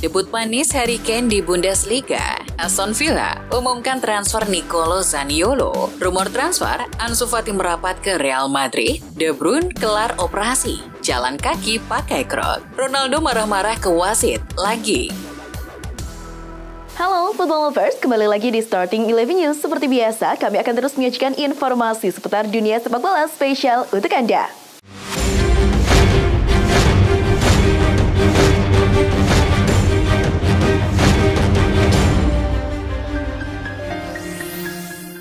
Debut manis Harry Kane di Bundesliga. Aston Villa umumkan transfer Nicolo Zaniolo. Rumor transfer, Ansu Fati merapat ke Real Madrid. De Bruyne kelar operasi. Jalan kaki pakai krok. Ronaldo marah-marah ke wasit lagi. Halo Football Lovers, kembali lagi di Starting 11 News. Seperti biasa, kami akan terus menyajikan informasi seputar dunia sepak bola spesial untuk Anda.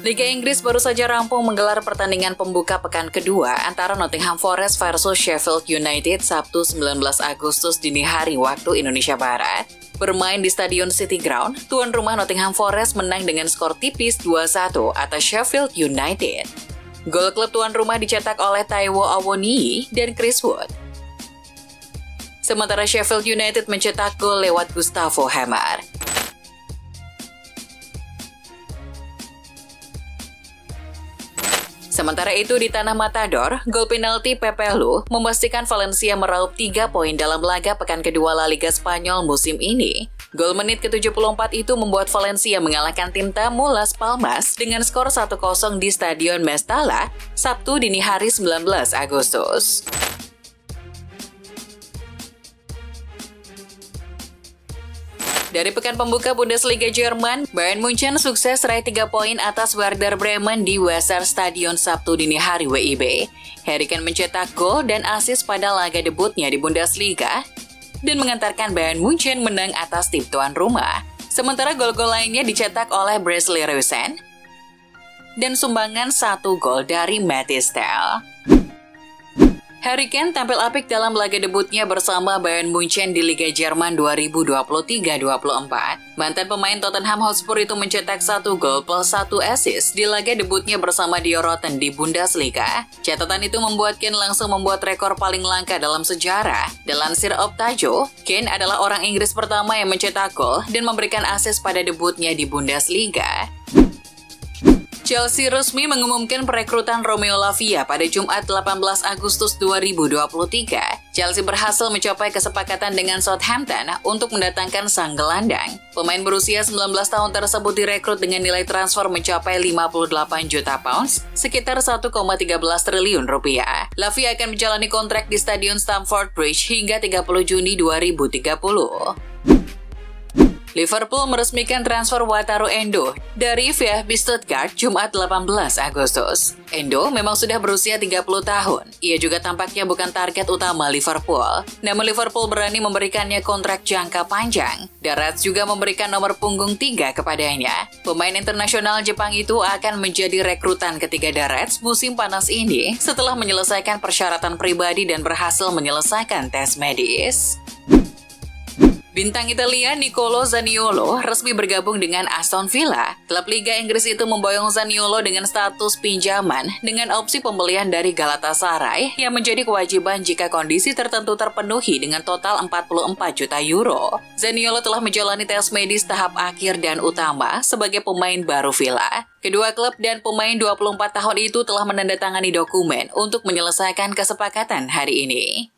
Liga Inggris baru saja rampung menggelar pertandingan pembuka pekan kedua antara Nottingham Forest versus Sheffield United Sabtu 19 Agustus dini hari waktu Indonesia Barat. Bermain di Stadion City Ground, tuan rumah Nottingham Forest menang dengan skor tipis 2-1 atas Sheffield United. Gol klub tuan rumah dicetak oleh Taiwo Awoniyi dan Chris Wood. Sementara Sheffield United mencetak gol lewat Gustavo Hamer. Sementara itu di tanah Matador, gol penalti Pepe Lu memastikan Valencia meraup 3 poin dalam laga pekan kedua La Liga Spanyol musim ini. Gol menit ke-74 itu membuat Valencia mengalahkan tim tamu Las Palmas dengan skor 1-0 di Stadion Mestalla, Sabtu dini hari 19 Agustus. Dari pekan pembuka Bundesliga Jerman, Bayern Munchen sukses raih 3 poin atas Werder Bremen di Weserstadion Sabtu dini hari WIB. Harry Kane mencetak gol dan assist pada laga debutnya di Bundesliga dan mengantarkan Bayern Munchen menang atas tim tuan rumah. Sementara gol-gol lainnya dicetak oleh Bresl Rosen dan sumbangan 1 gol dari Mathys Tel. Harry Kane tampil apik dalam laga debutnya bersama Bayern Munchen di Liga Jerman 2023-24. Mantan pemain Tottenham Hotspur itu mencetak 1 gol plus 1 assist di laga debutnya bersama Dio Rotten di Bundesliga. Catatan itu membuat Kane langsung membuat rekor paling langka dalam sejarah. Dilansir Optajo, Kane adalah orang Inggris pertama yang mencetak gol dan memberikan assist pada debutnya di Bundesliga. Chelsea resmi mengumumkan perekrutan Romeo Lavia pada Jumat 18 Agustus 2023. Chelsea berhasil mencapai kesepakatan dengan Southampton untuk mendatangkan sang gelandang. Pemain berusia 19 tahun tersebut direkrut dengan nilai transfer mencapai 58 juta pounds, sekitar 1,13 triliun rupiah. Lavia akan menjalani kontrak di Stadion Stamford Bridge hingga 30 Juni 2030. Liverpool meresmikan transfer Wataru Endo dari VfB Stuttgart Jumat 18 Agustus. Endo memang sudah berusia 30 tahun. Ia juga tampaknya bukan target utama Liverpool. Namun Liverpool berani memberikannya kontrak jangka panjang. The Reds juga memberikan nomor punggung 3 kepadanya. Pemain internasional Jepang itu akan menjadi rekrutan ketiga The Reds musim panas ini setelah menyelesaikan persyaratan pribadi dan berhasil menyelesaikan tes medis. Bintang Italia Nicolo Zaniolo resmi bergabung dengan Aston Villa. Klub Liga Inggris itu memboyong Zaniolo dengan status pinjaman dengan opsi pembelian dari Galatasaray yang menjadi kewajiban jika kondisi tertentu terpenuhi dengan total 44 juta euro. Zaniolo telah menjalani tes medis tahap akhir dan utama sebagai pemain baru Villa. Kedua klub dan pemain 24 tahun itu telah menandatangani dokumen untuk menyelesaikan kesepakatan hari ini.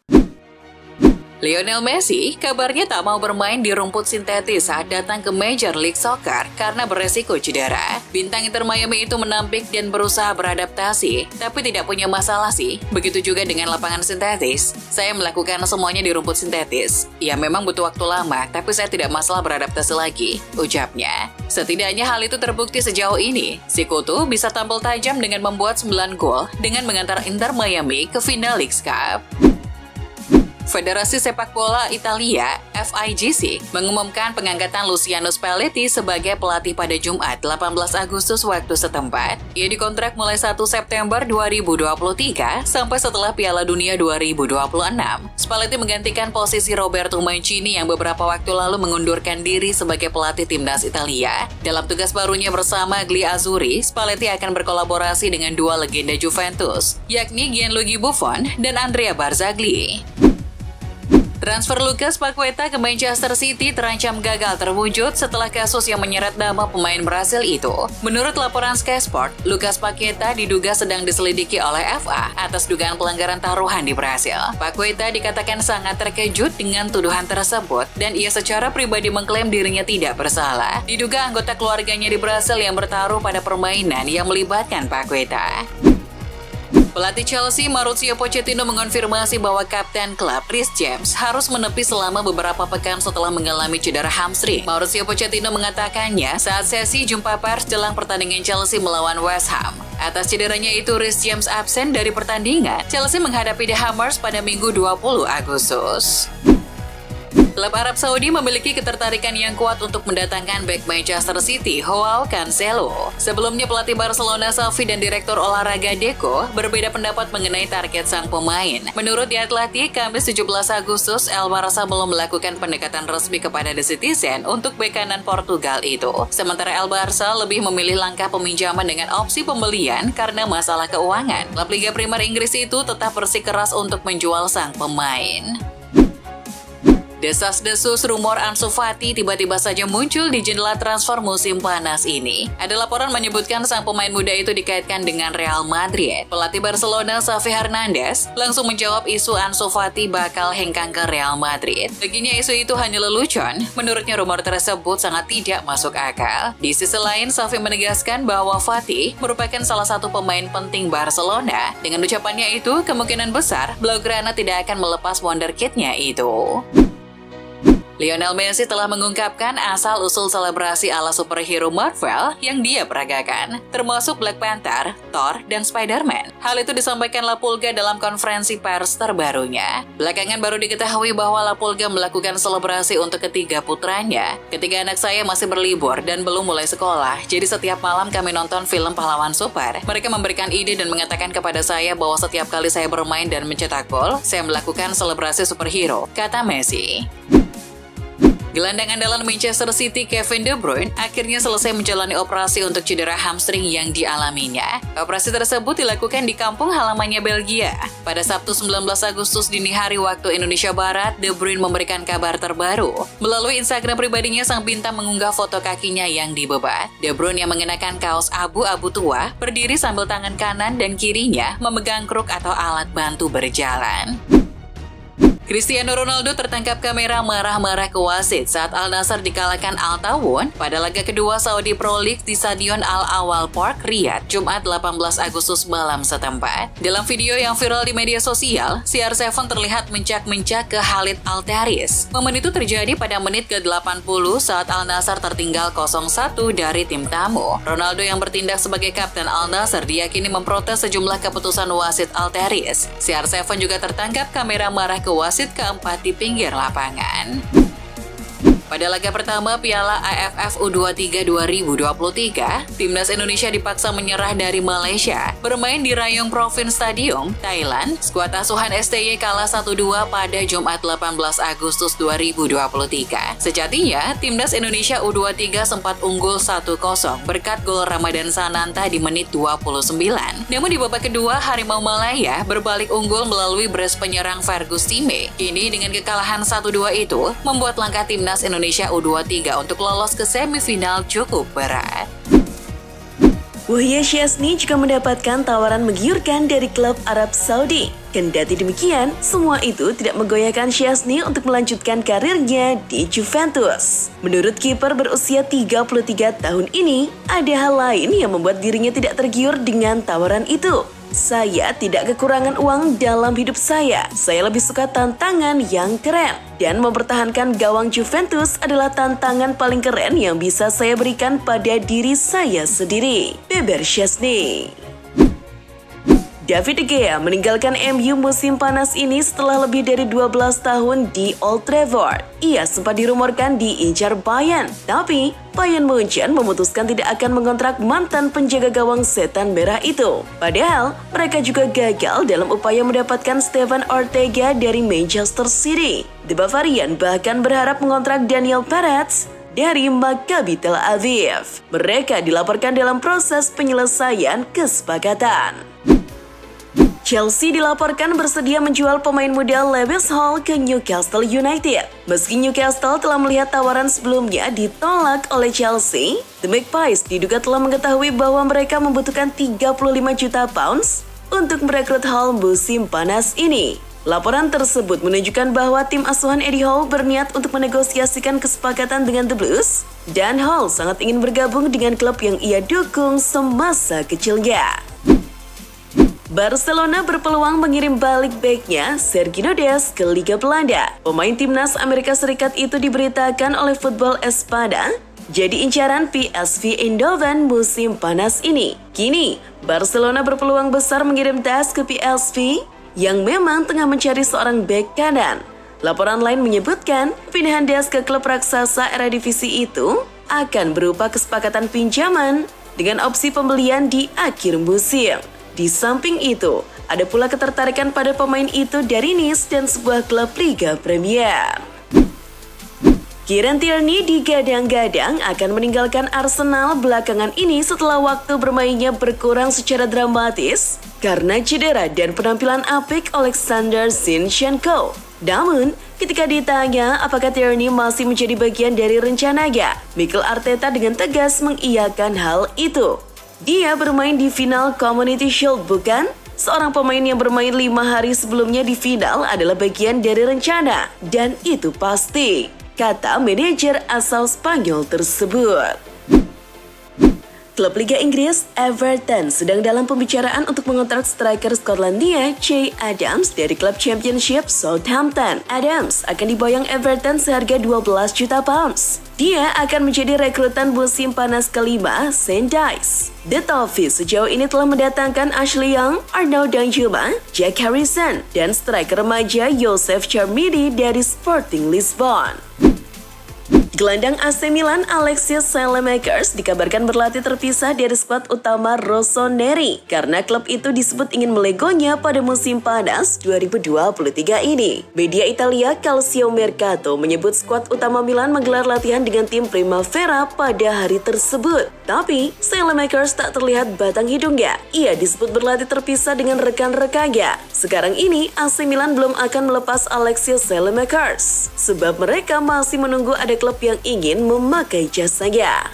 Lionel Messi kabarnya tak mau bermain di rumput sintetis saat datang ke Major League Soccer karena beresiko cedera. Bintang Inter Miami itu menampik dan berusaha beradaptasi, tapi tidak punya masalah sih. Begitu juga dengan lapangan sintetis. Saya melakukan semuanya di rumput sintetis. Ya memang butuh waktu lama, tapi saya tidak masalah beradaptasi lagi, ucapnya. Setidaknya hal itu terbukti sejauh ini. Si Kutu bisa tampil tajam dengan membuat 9 gol dengan mengantar Inter Miami ke final Leagues Cup. Federasi Sepak Bola Italia (FIGC) mengumumkan pengangkatan Luciano Spalletti sebagai pelatih pada Jumat 18 Agustus waktu setempat. Ia dikontrak mulai 1 September 2023 sampai setelah Piala Dunia 2026. Spalletti menggantikan posisi Roberto Mancini yang beberapa waktu lalu mengundurkan diri sebagai pelatih timnas Italia. Dalam tugas barunya bersama Gli Azzurri, Spalletti akan berkolaborasi dengan dua legenda Juventus, yakni Gianluigi Buffon dan Andrea Barzagli. Transfer Lucas Paqueta ke Manchester City terancam gagal terwujud setelah kasus yang menyeret nama pemain Brasil itu. Menurut laporan Sky Sport, Lucas Paqueta diduga sedang diselidiki oleh FA atas dugaan pelanggaran taruhan di Brasil. Paqueta dikatakan sangat terkejut dengan tuduhan tersebut dan ia secara pribadi mengklaim dirinya tidak bersalah. Diduga anggota keluarganya di Brasil yang bertaruh pada permainan yang melibatkan Paqueta. Pelatih Chelsea Mauricio Pochettino mengonfirmasi bahwa kapten klub Reece James harus menepi selama beberapa pekan setelah mengalami cedera hamstring. Mauricio Pochettino mengatakannya saat sesi jumpa pers jelang pertandingan Chelsea melawan West Ham. Atas cederanya itu, Reece James absen dari pertandingan. Chelsea menghadapi The Hammers pada Minggu 20 Agustus. Klub Arab Saudi memiliki ketertarikan yang kuat untuk mendatangkan bek Manchester City, Joao Cancelo. Sebelumnya pelatih Barcelona Xavi dan direktur olahraga Deco berbeda pendapat mengenai target sang pemain. Menurut The Athletic, Kamis 17 Agustus, El Barça belum melakukan pendekatan resmi kepada The Citizen untuk bek kanan Portugal itu. Sementara El Barça lebih memilih langkah peminjaman dengan opsi pembelian karena masalah keuangan. Klub Liga Primer Inggris itu tetap bersikeras untuk menjual sang pemain. Desas-desus rumor Ansu Fati tiba-tiba saja muncul di jendela transfer musim panas ini. Ada laporan menyebutkan sang pemain muda itu dikaitkan dengan Real Madrid. Pelatih Barcelona Xavi Hernandez langsung menjawab isu Ansu Fati bakal hengkang ke Real Madrid. Baginya isu itu hanya lelucon. Menurutnya rumor tersebut sangat tidak masuk akal. Di sisi lain, Xavi menegaskan bahwa Fati merupakan salah satu pemain penting Barcelona. Dengan ucapannya itu, kemungkinan besar Blaugrana tidak akan melepas wonderkid-nya itu. Lionel Messi telah mengungkapkan asal-usul selebrasi ala superhero Marvel yang dia peragakan, termasuk Black Panther, Thor, dan Spider-Man. Hal itu disampaikan La Pulga dalam konferensi pers terbarunya. Belakangan baru diketahui bahwa La Pulga melakukan selebrasi untuk ketiga putranya. Ketiga anak saya masih berlibur dan belum mulai sekolah, jadi setiap malam kami nonton film pahlawan super. Mereka memberikan ide dan mengatakan kepada saya bahwa setiap kali saya bermain dan mencetak gol, saya melakukan selebrasi superhero, kata Messi. Gelandang andalan Manchester City Kevin De Bruyne akhirnya selesai menjalani operasi untuk cedera hamstring yang dialaminya. Operasi tersebut dilakukan di kampung halamannya Belgia. Pada Sabtu 19 Agustus dini hari waktu Indonesia Barat, De Bruyne memberikan kabar terbaru. Melalui Instagram pribadinya, sang bintang mengunggah foto kakinya yang dibebat. De Bruyne yang mengenakan kaos abu-abu tua berdiri sambil tangan kanan dan kirinya memegang kruk atau alat bantu berjalan. Cristiano Ronaldo tertangkap kamera marah-marah ke wasit saat Al Nassr dikalahkan Al Tawun pada laga kedua Saudi Pro League di Stadion Al Awal Park, Riyadh, Jumat 18 Agustus malam setempat. Dalam video yang viral di media sosial, CR7 terlihat mencak-mencak ke Khalid Al-Taris. Momen itu terjadi pada menit ke-80 saat Al Nassr tertinggal 0-1 dari tim tamu. Ronaldo yang bertindak sebagai kapten Al Nassr diyakini memprotes sejumlah keputusan wasit Al-Taris. CR7 juga tertangkap kamera marah ke wasit keempat di pinggir lapangan. Pada laga pertama Piala AFF U23 2023, Timnas Indonesia dipaksa menyerah dari Malaysia. Bermain di Rayong Province Stadium, Thailand, skuad asuhan STY kalah 1-2 pada Jumat 18 Agustus 2023. Sejatinya, Timnas Indonesia U23 sempat unggul 1-0 berkat gol Ramadan Sananta di menit 29. Namun di babak kedua, Harimau Malaya berbalik unggul melalui brace penyerang Fergus Time. Kini dengan kekalahan 1-2 itu, membuat langkah Timnas Indonesia U23 untuk lolos ke semifinal cukup berat. Wahya Syazny juga mendapatkan tawaran menggiurkan dari klub Arab Saudi. Kendati demikian, semua itu tidak menggoyahkan Syazny untuk melanjutkan karirnya di Juventus. Menurut kiper berusia 33 tahun ini, ada hal lain yang membuat dirinya tidak tergiur dengan tawaran itu. Saya tidak kekurangan uang dalam hidup saya lebih suka tantangan yang keren. Dan mempertahankan gawang Juventus adalah tantangan paling keren yang bisa saya berikan pada diri saya sendiri, beber Syazny. David De Gea meninggalkan MU musim panas ini setelah lebih dari 12 tahun di Old Trafford. Ia sempat dirumorkan diincar Bayern, tapi Bayern Munchen memutuskan tidak akan mengontrak mantan penjaga gawang setan merah itu. Padahal, mereka juga gagal dalam upaya mendapatkan Stefan Ortega dari Manchester City. The Bavarian bahkan berharap mengontrak Daniel Peretz dari Maccabi Tel Aviv. Mereka dilaporkan dalam proses penyelesaian kesepakatan. Chelsea dilaporkan bersedia menjual pemain muda Lewis Hall ke Newcastle United. Meski Newcastle telah melihat tawaran sebelumnya ditolak oleh Chelsea, The Magpies diduga telah mengetahui bahwa mereka membutuhkan 35 juta pounds untuk merekrut Hall musim panas ini. Laporan tersebut menunjukkan bahwa tim asuhan Eddie Howe berniat untuk menegosiasikan kesepakatan dengan The Blues, dan Hall sangat ingin bergabung dengan klub yang ia dukung semasa kecilnya. Barcelona berpeluang mengirim balik backnya Sergio Dest ke Liga Belanda. Pemain timnas Amerika Serikat itu diberitakan oleh Football Espada jadi incaran PSV Eindhoven musim panas ini. Kini, Barcelona berpeluang besar mengirim Dest ke PSV yang memang tengah mencari seorang bek kanan. Laporan lain menyebutkan pindahan Dest ke klub raksasa Eredivisie itu akan berupa kesepakatan pinjaman dengan opsi pembelian di akhir musim. Di samping itu, ada pula ketertarikan pada pemain itu dari Nice dan sebuah klub Liga Premier. Kieran Tierney digadang-gadang akan meninggalkan Arsenal belakangan ini setelah waktu bermainnya berkurang secara dramatis karena cedera dan penampilan apik Alexander Zinchenko. Namun, ketika ditanya apakah Tierney masih menjadi bagian dari rencananya, Mikel Arteta dengan tegas mengiyakan hal itu. Dia bermain di final Community Shield, bukan? Seorang pemain yang bermain 5 hari sebelumnya di final adalah bagian dari rencana, dan itu pasti, kata manajer asal Spanyol tersebut. Klub Liga Inggris, Everton sedang dalam pembicaraan untuk mengontrak striker Skotlandia Che Adams dari klub Championship Southampton. Adams akan diboyong Everton seharga 12 juta pounds. Dia akan menjadi rekrutan musim panas kelima St. Dice. The Toffees sejauh ini telah mendatangkan Ashley Young, Arnaud Danjuma, Jack Harrison, dan striker remaja Joseph Charmidi dari Sporting Lisbon. Gelandang AC Milan Alexis Saelemaekers dikabarkan berlatih terpisah dari skuad utama Rossoneri karena klub itu disebut ingin melegonya pada musim panas 2023 ini. Media Italia Calcio Mercato menyebut skuad utama Milan menggelar latihan dengan tim Primavera pada hari tersebut. Tapi, Saelemaekers tak terlihat batang hidungnya. Ia disebut berlatih terpisah dengan rekan-rekannya. Sekarang ini, AC Milan belum akan melepas Alexis Saelemaekers sebab mereka masih menunggu ada klub yang ingin memakai jasanya.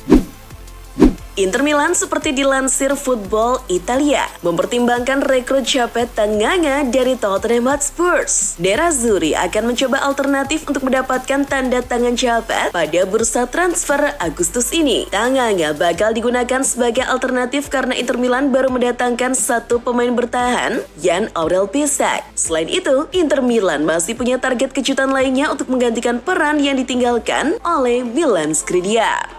Inter Milan seperti dilansir Football Italia mempertimbangkan rekrut Japet Tanganga dari Tottenham Hotspur. Nerazzurri akan mencoba alternatif untuk mendapatkan tanda tangan Japet pada bursa transfer Agustus ini. Tanganga bakal digunakan sebagai alternatif karena Inter Milan baru mendatangkan satu pemain bertahan, Jan Aurel Pisak. Selain itu, Inter Milan masih punya target kejutan lainnya untuk menggantikan peran yang ditinggalkan oleh Milan Skriniar.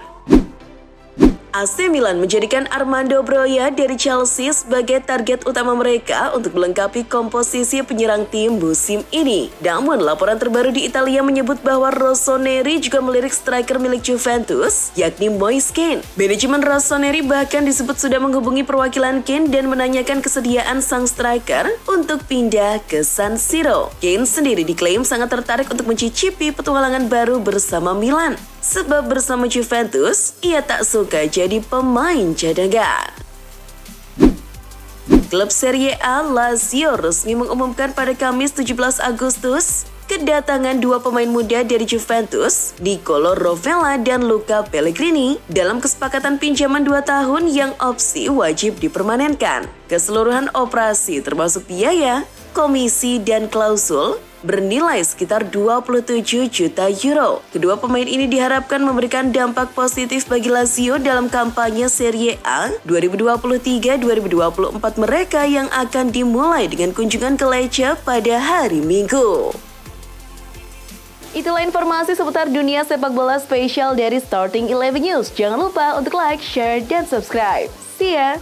AC Milan menjadikan Armando Broja dari Chelsea sebagai target utama mereka untuk melengkapi komposisi penyerang tim musim ini. Namun, laporan terbaru di Italia menyebut bahwa Rossoneri juga melirik striker milik Juventus, yakni Moise Kean. Manajemen Rossoneri bahkan disebut sudah menghubungi perwakilan Kean dan menanyakan kesediaan sang striker untuk pindah ke San Siro. Kean sendiri diklaim sangat tertarik untuk mencicipi petualangan baru bersama Milan. Sebab bersama Juventus, ia tak suka jadi pemain cadangan. Klub Serie A Lazio resmi mengumumkan pada Kamis 17 Agustus kedatangan dua pemain muda dari Juventus, Nicolo Rovella dan Luca Pellegrini, dalam kesepakatan pinjaman 2 tahun yang opsi wajib dipermanenkan. Keseluruhan operasi termasuk biaya, komisi, dan klausul bernilai sekitar 27 juta euro. Kedua pemain ini diharapkan memberikan dampak positif bagi Lazio dalam kampanye Serie A 2023-2024 mereka yang akan dimulai dengan kunjungan ke Lecce pada hari Minggu. Itulah informasi seputar dunia sepak bola spesial dari Starting 11 News. Jangan lupa untuk like, share, dan subscribe. See ya!